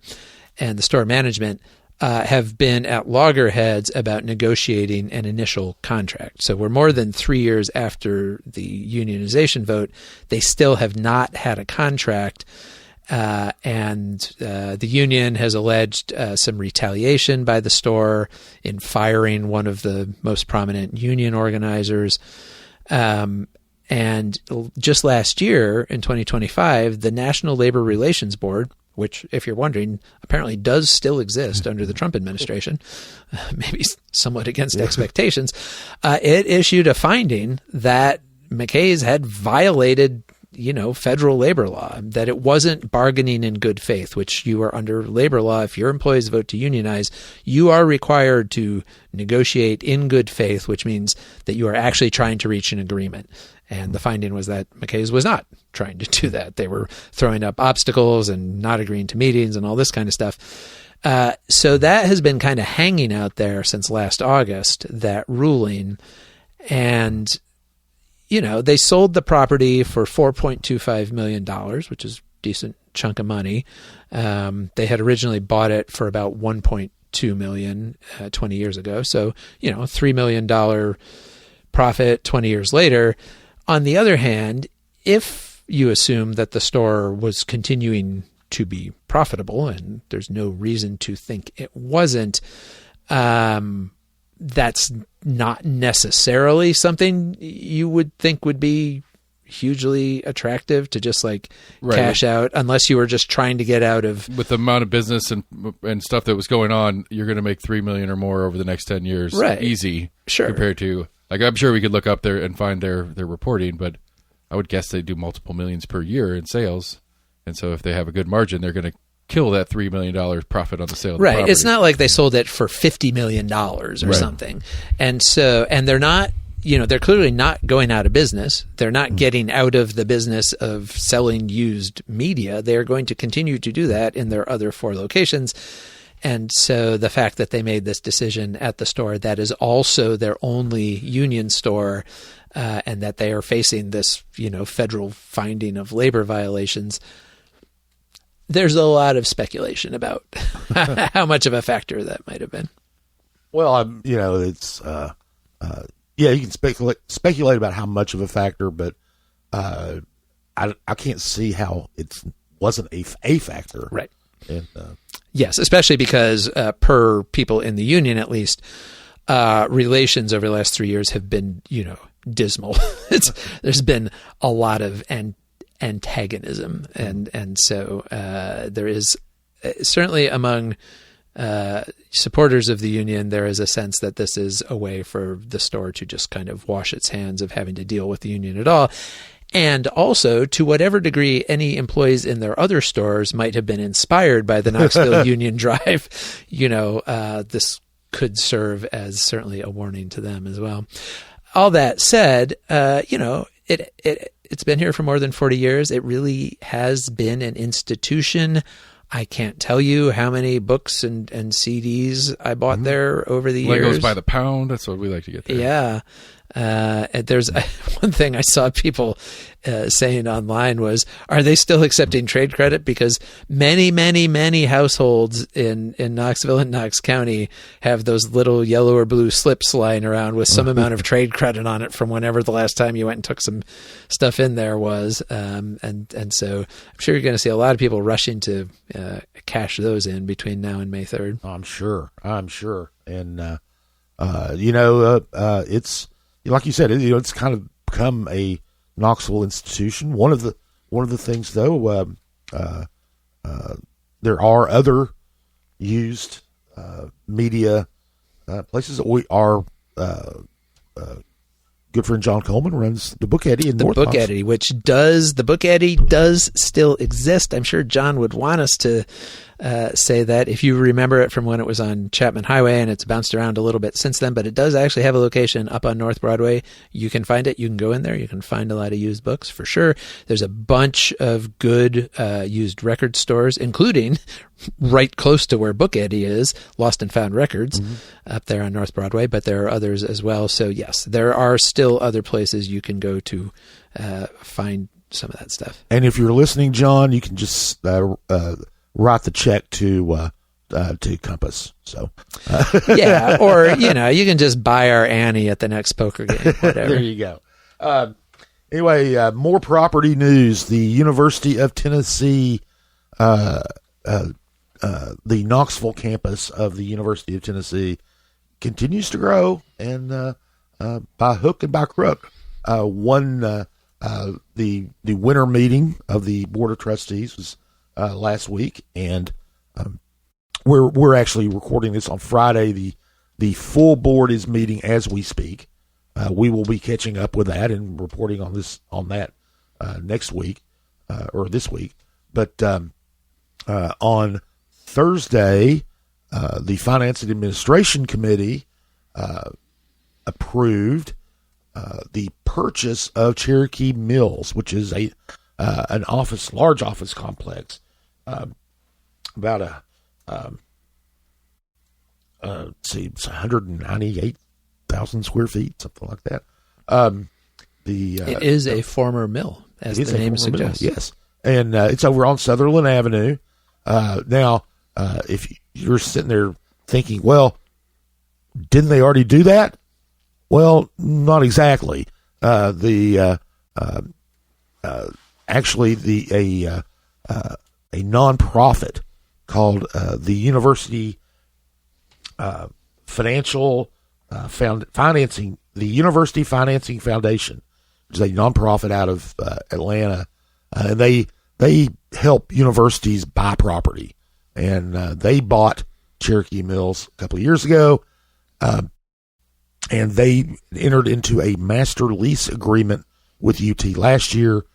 and the store management have been at loggerheads about negotiating an initial contract. So we're more than 3 years after the unionization vote. They still have not had a contract. And the union has alleged some retaliation by the store in firing one of the most prominent union organizers. And just last year, in 2025, the National Labor Relations Board, which, if you're wondering, apparently does still exist under the Trump administration, maybe somewhat against expectations, it issued a finding that McKay's had violated federal labor law, that it wasn't bargaining in good faith, which you are under labor law. If your employees vote to unionize, you are required to negotiate in good faith, which means that you are actually trying to reach an agreement. And the finding was that McKay's was not trying to do that. They were throwing up obstacles and not agreeing to meetings and all this kind of stuff. So that has been kind of hanging out there since last August, that ruling. And they sold the property for $4.25 million, which is a decent chunk of money. They had originally bought it for about $1.2 million 20 years ago. So, $3 million profit 20 years later. On the other hand, if you assume that the store was continuing to be profitable, and there's no reason to think it wasn't, that's not necessarily something you would think would be hugely attractive to just cash out, unless you were just trying to get out of. With the amount of business and stuff that was going on, you're going to make $3 million or more over the next 10 years. Right. Easy. Sure. Compared to, I'm sure we could look up there and find their reporting, but I would guess they do multiple millions per year in sales. And so if they have a good margin, they're going to kill that $3 million profit on the sale of the property. It's not like they sold it for $50 million or something. And so, and they're not, they're clearly not going out of business. They're not getting out of the business of selling used media. They are going to continue to do that in their other 4 locations. And so the fact that they made this decision at the store that is also their only union store, and that they are facing this, federal finding of labor violations, there's a lot of speculation about how much of a factor that might have been. Well, it's you can speculate about how much of a factor, but I can't see how it wasn't a factor, right? And, yes, especially because per people in the union, at least, relations over the last 3 years have been, dismal. There's been a lot of antagonism, and so there is certainly among supporters of the union, there is a sense that this is a way for the store to just kind of wash its hands of having to deal with the union at all. And also, to whatever degree any employees in their other stores might have been inspired by the Knoxville Union Drive, this could serve as certainly a warning to them as well. All that said, it's been here for more than 40 years. It really has been an institution. I can't tell you how many books and CDs I bought there over the years. Legos by the pound. That's what we like to get there. Yeah. There's one thing I saw people saying online was, are they still accepting trade credit? Because many households in Knoxville and Knox County have those little yellow or blue slips lying around with some amount of trade credit on it from whenever the last time you went and took some stuff in there was. And so I'm sure you're going to see a lot of people rushing to cash those in between now and May 3rd. I'm sure. And, it's, like you said, it's kind of become a Knoxville institution. One of the things, though, there are other used media places that we are. Good friend John Coleman runs the Book Eddy in North Book Knoxville. Eddy, the Book Eddy does still exist. I'm sure John would want us to say that, if you remember it from when it was on Chapman Highway, and it's bounced around a little bit since then, but it does actually have a location up on North Broadway. You can find it. You can go in there. You can find a lot of used books for sure. There's a bunch of good used record stores, including right close to where Book Eddy is, Lost and Found Records, up there on North Broadway, but there are others as well. So yes, there are still other places you can go to find some of that stuff. And if you're listening, John, you can just write the check to Compass. So yeah, or you can just buy our Annie at the next poker game. Whatever. There you go. Anyway, more property news. The University of Tennessee, the Knoxville campus of the University of Tennessee, continues to grow, and by hook and by crook, the winter meeting of the Board of Trustees was last week, and we're actually recording this on Friday. The full board is meeting as we speak. We will be catching up with that and reporting on that next week or this week. But on Thursday, the Finance and Administration Committee approved the purchase of Cherokee Mills, which is an large office complex, about it's 198,000 square feet, something like that. It is a former mill, as the name suggests. Mill, yes, and it's over on Sutherland Avenue. Now, if you're sitting there thinking, well, didn't they already do that? Well, not exactly. Actually, a nonprofit called the University Financing, the University Financing Foundation, which is a nonprofit out of Atlanta, and they help universities buy property, and they bought Cherokee Mills a couple of years ago, and they entered into a master lease agreement with UT last year.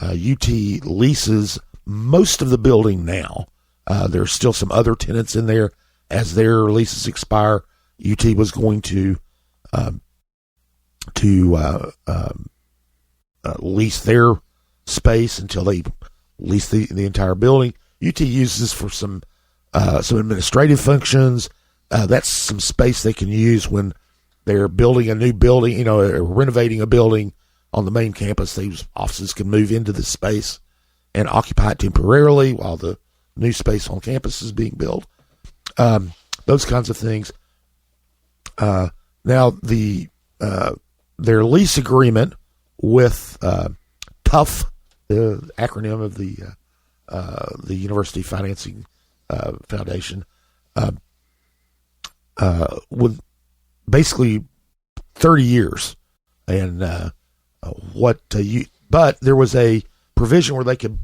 UT leases most of the building now. There's still some other tenants in there. As their leases expire, UT was going to lease their space until they lease the entire building. UT uses for some administrative functions. That's some space they can use when they're building a new building, or renovating a building on the main campus. These offices can move into this space and occupy it temporarily while the new space on campus is being built. Those kinds of things. Now, their lease agreement with TUF, the acronym of the University Financing Foundation, with basically 30 years, and but there was a provision where they could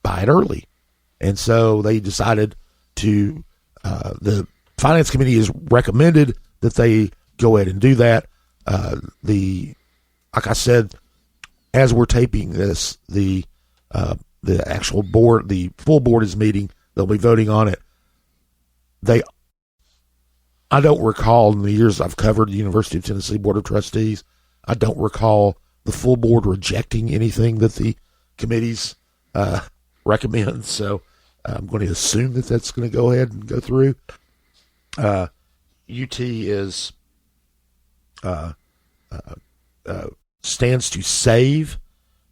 buy it early, and so they decided to. The Finance Committee has recommended that they go ahead and do that. Like I said, as we're taping this, the actual board, the full board is meeting. They'll be voting on it. I don't recall in the years I've covered the University of Tennessee Board of Trustees, I don't recall the full board rejecting anything that the committees recommend. So I'm going to assume that that's going to go ahead and go through. UT is stands to save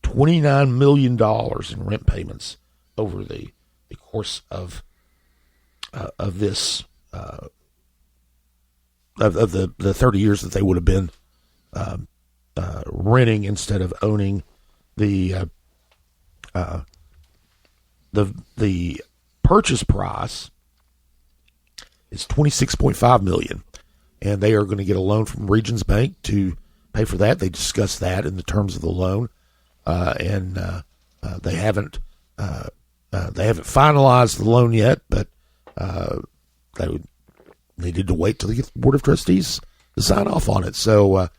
$29 million in rent payments over the course of this of the 30 years that they would have been renting instead of owning. The purchase price is $26.5 million, and they are going to get a loan from Regions Bank to pay for that. They discussed that in the terms of the loan, and they haven't finalized the loan yet, but they needed to wait till they get the Board of Trustees to sign off on it. So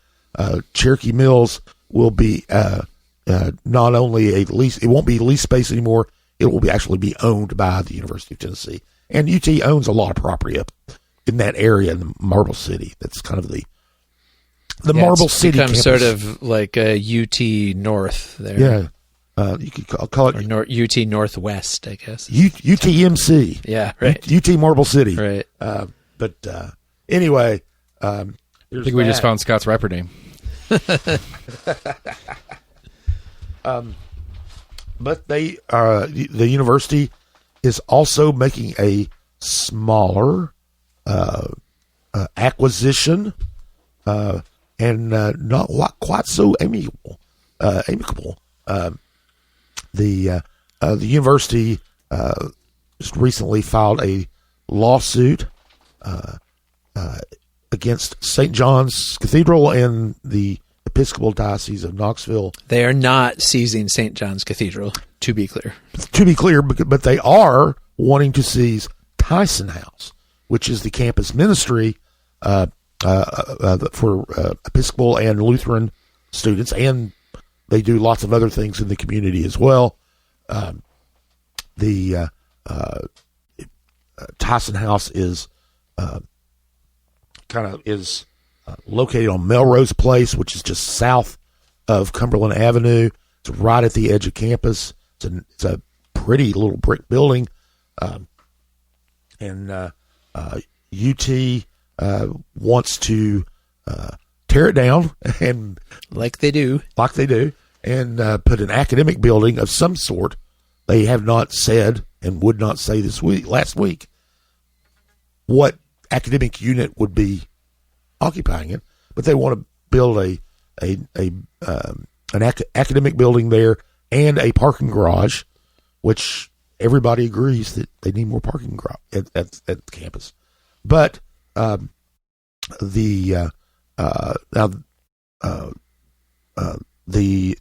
Cherokee Mills will be not only a lease; it won't be lease space anymore. It will actually be owned by the University of Tennessee, and UT owns a lot of property up in that area in the Marble City. That's kind of the Marble City campus. Sort of like a UT North there. Yeah. You could call it UT Northwest, I guess. UTMC. Yeah, right. UT Marble City. Right. But anyway, I think we just found Scott's rapper name. But the university is also making a smaller acquisition, and not quite so amicable. The university just recently filed a lawsuit against St. John's Cathedral and the Episcopal Diocese of Knoxville. They are not seizing St. John's Cathedral, to be clear. But they are wanting to seize Tyson House, which is the campus ministry for Episcopal and Lutheran students, and they do lots of other things in the community as well. The Tyson House is located on Melrose Place, which is just south of Cumberland Avenue. It's right at the edge of campus. It's a pretty little brick building, and UT wants to tear it down and like they do, and put an academic building of some sort. They have not said and would not say last week what academic unit would be occupying it, but they want to build an academic building there and a parking garage, which everybody agrees that they need more parking garage at the campus. But the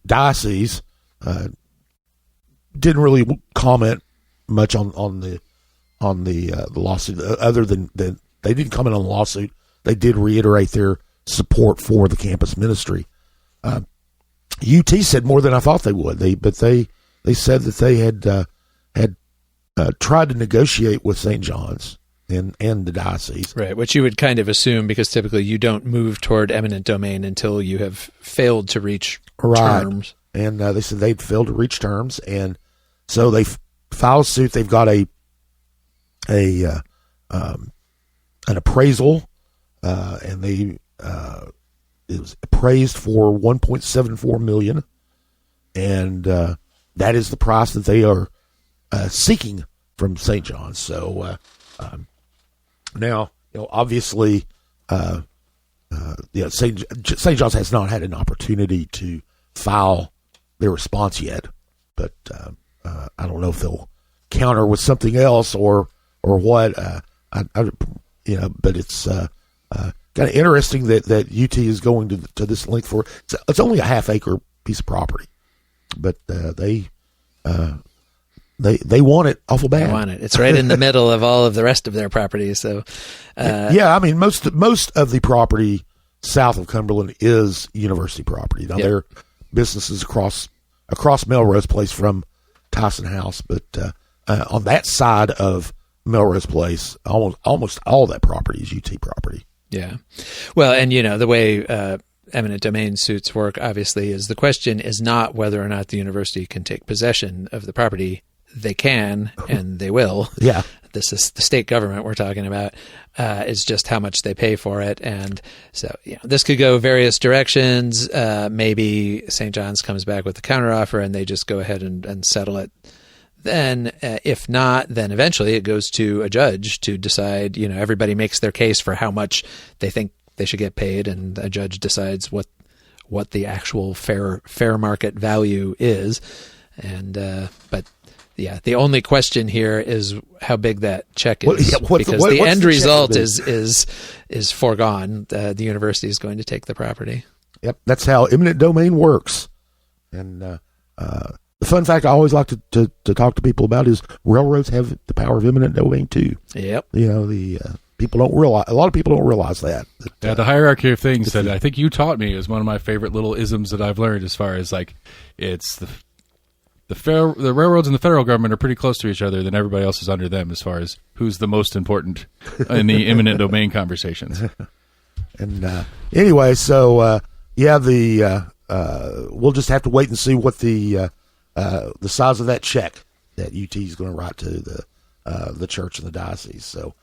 diocese didn't really comment much on the lawsuit, other than that they didn't comment on the lawsuit. They did reiterate their support for the campus ministry. UT said more than I thought they would. They said that they had tried to negotiate with St. John's and the diocese, right? Which you would kind of assume, because typically you don't move toward eminent domain until you have failed to reach terms. And they said they'd failed to reach terms, and so they filed suit. They've got an appraisal, and it was appraised for $1.74 million, and that is the price that they are seeking from St. John's. So now, obviously, St. John's has not had an opportunity to file their response yet, but I don't know if they'll counter with something else or what. But it's kind of interesting that UT is going to this length for. It's only a half-acre piece of property, but they want it awful bad. They want it. It's right in the middle of all of the rest of their properties. So, I mean, most of the property south of Cumberland is university property. Now, there are businesses across Melrose Place from Tyson House, but on that side of Melrose Place, almost all that property is UT property. Yeah. Well, and the way eminent domain suits work, obviously, is the question is not whether or not the university can take possession of the property. They can, and they will. Yeah. This is the state government we're talking about. It's just how much they pay for it. And so this could go various directions. Maybe St. John's comes back with a counteroffer and they just go ahead and settle it. Then if not, then eventually it goes to a judge to decide, everybody makes their case for how much they think they should get paid, and a judge decides what the actual fair market value is. And but yeah, the only question here is how big that check is, because the end result is foregone. The university is going to take the property. Yep, that's how eminent domain works. And the fun fact I always like to talk to people about is railroads have the power of eminent domain too. Yep. People don't realize. A lot of people don't realize that. The hierarchy of things that I think you taught me is one of my favorite little isms that I've learned. As far as it's the railroads and the federal government are pretty close to each other. Then everybody else is under them as far as who's the most important in the eminent domain conversations. And anyway, so we'll just have to wait and see what the size of that check that UT is going to write to the church and the diocese. So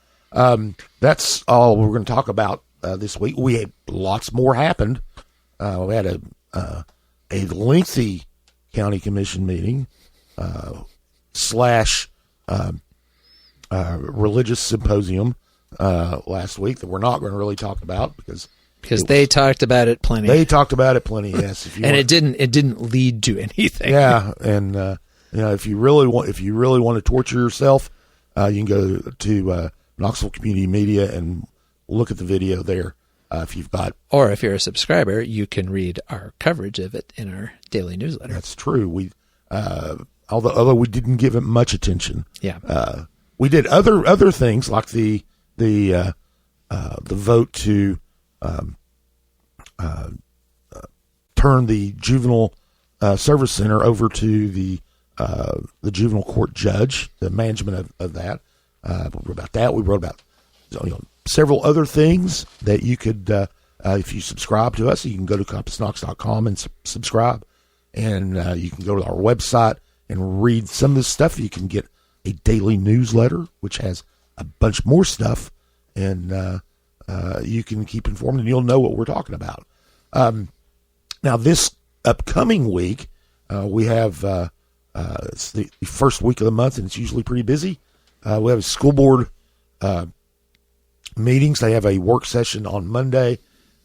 that's all we're going to talk about this week. We had lots more happened. We had a lengthy county commission meeting / religious symposium last week that we're not going to really talk about because they talked about it plenty. They talked about it plenty, yes. It didn't lead to anything. Yeah, and if you really want to torture yourself, you can go to Knoxville Community Media and look at the video there. If you're a subscriber, you can read our coverage of it in our daily newsletter. That's true. We, although we didn't give it much attention. Yeah. We did other things like the vote to turn the juvenile service center over to the juvenile court judge, the management of that. We wrote about that. We wrote about several other things that you could, if you subscribe to us, you can go to CompassKnox.com and subscribe. And you can go to our website and read some of this stuff. You can get a daily newsletter, which has a bunch more stuff. And you can keep informed and you'll know what we're talking about. Now, this upcoming week, we have, it's the first week of the month, and it's usually pretty busy. We have a school board meetings. They have a work session on Monday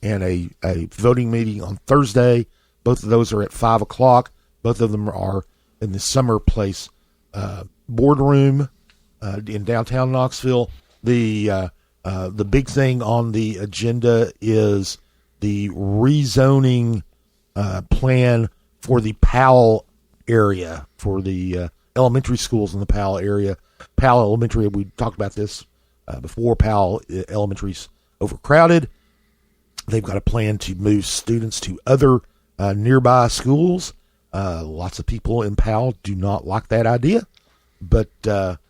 and a voting meeting on Thursday. Both of those are at 5:00. Both of them are in the Summer Place boardroom in downtown Knoxville. The big thing on the agenda is the rezoning plan for the Powell area, for the elementary schools in the Powell area. Powell Elementary, we talked about this before. Powell Elementary's overcrowded. They've got a plan to move students to other nearby schools. Lots of people in Powell do not like that idea, but that's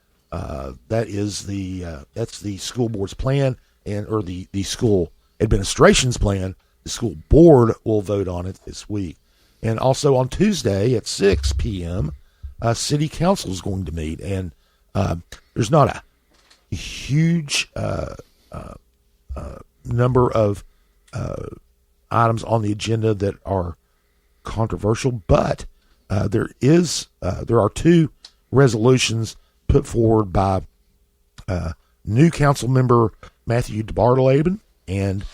the school board's plan, or the school administration's plan. The school board will vote on it this week. And also on Tuesday at 6 p.m., city council is going to meet, and there's not a huge number of items on the agenda that are controversial, but there are two resolutions put forward by new council member Matthew DeBartoleben and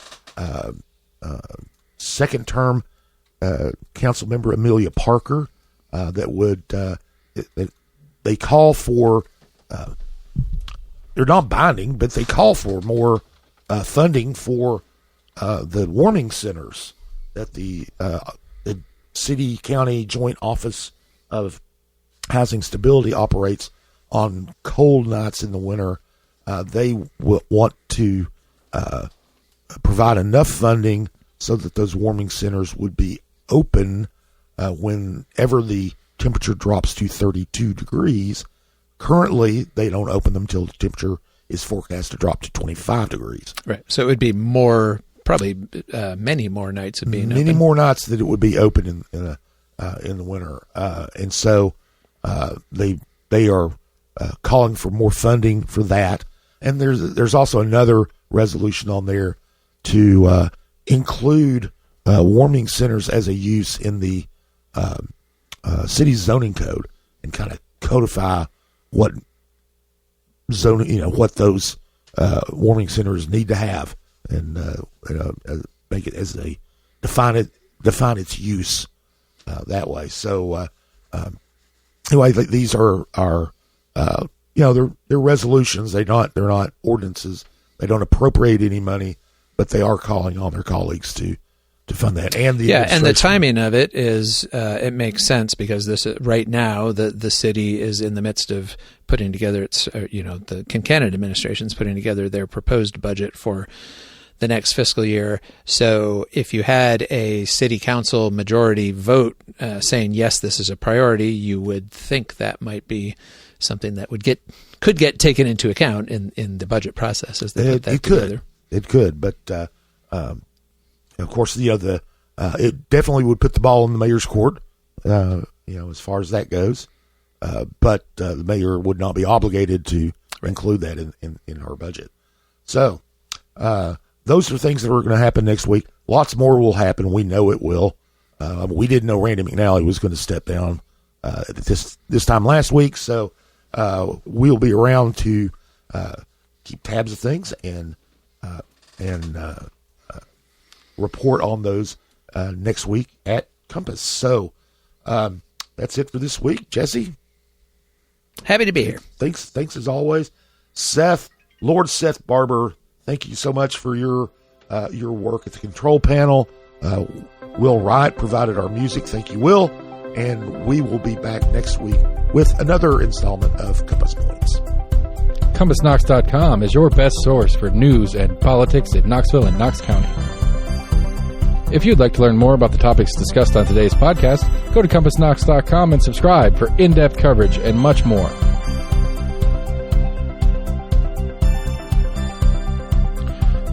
second term council member Amelia Parker that would they call for they're not binding, but they call for more funding for the warming centers that the city county joint office of housing stability operates on cold nights in the winter. They want to provide enough funding so that those warming centers would be open whenever the temperature drops to 32 degrees. Currently, they don't open them till the temperature is forecast to drop to 25 degrees. Right. So it would be more, probably many more nights of being Many open. more nights that it would be open in the winter. And so they are calling for more funding for that. And there's also another resolution on there to include warming centers as a use in the city's zoning code and kind of codify what zoning, what those warming centers need to have, and make it as a define its use that way. So anyway, these are they're resolutions. They're not ordinances. They don't appropriate any money, but they are calling on their colleagues to fund that. And and the timing of it is it makes sense because this right now the city is in the midst of putting together its the Kincannon administration is putting together their proposed budget for the next fiscal year. So if you had a city council majority vote saying yes, this is a priority, you would think that might be something that could get taken into account in the budget process as they put that together. It could, but of course, it definitely would put the ball in the mayor's court, as far as that goes. But the mayor would not be obligated to include that in her budget. So those are things that are going to happen next week. Lots more will happen. We know it will. We didn't know Randy McNally was going to step down this time last week, so we'll be around to keep tabs of things and report on those next week at Compass. So that's it for this week. Jesse, happy to be here. Thanks as always. Seth, Lord Seth Barber, thank you so much for your work at the control panel. Will Wright provided our music. Thank you, Will. And we will be back next week with another installment of Compass Points. CompassKnox.com is your best source for news and politics in Knoxville and Knox County. If you'd like to learn more about the topics discussed on today's podcast, go to CompassKnox.com and subscribe for in-depth coverage and much more.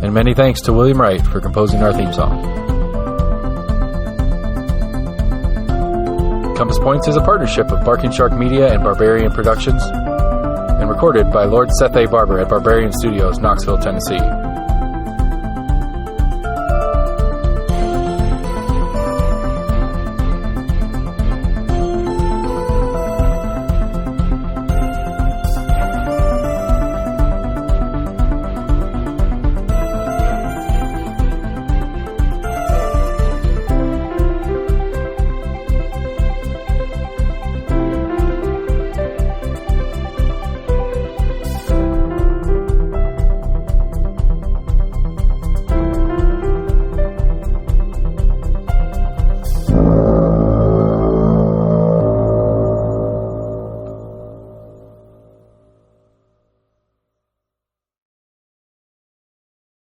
And many thanks to William Wright for composing our theme song. Compass Points is a partnership of Barking Shark Media and Barbarian Productions, and recorded by Lord Seth A. Barber at Barbarian Studios, Knoxville, Tennessee.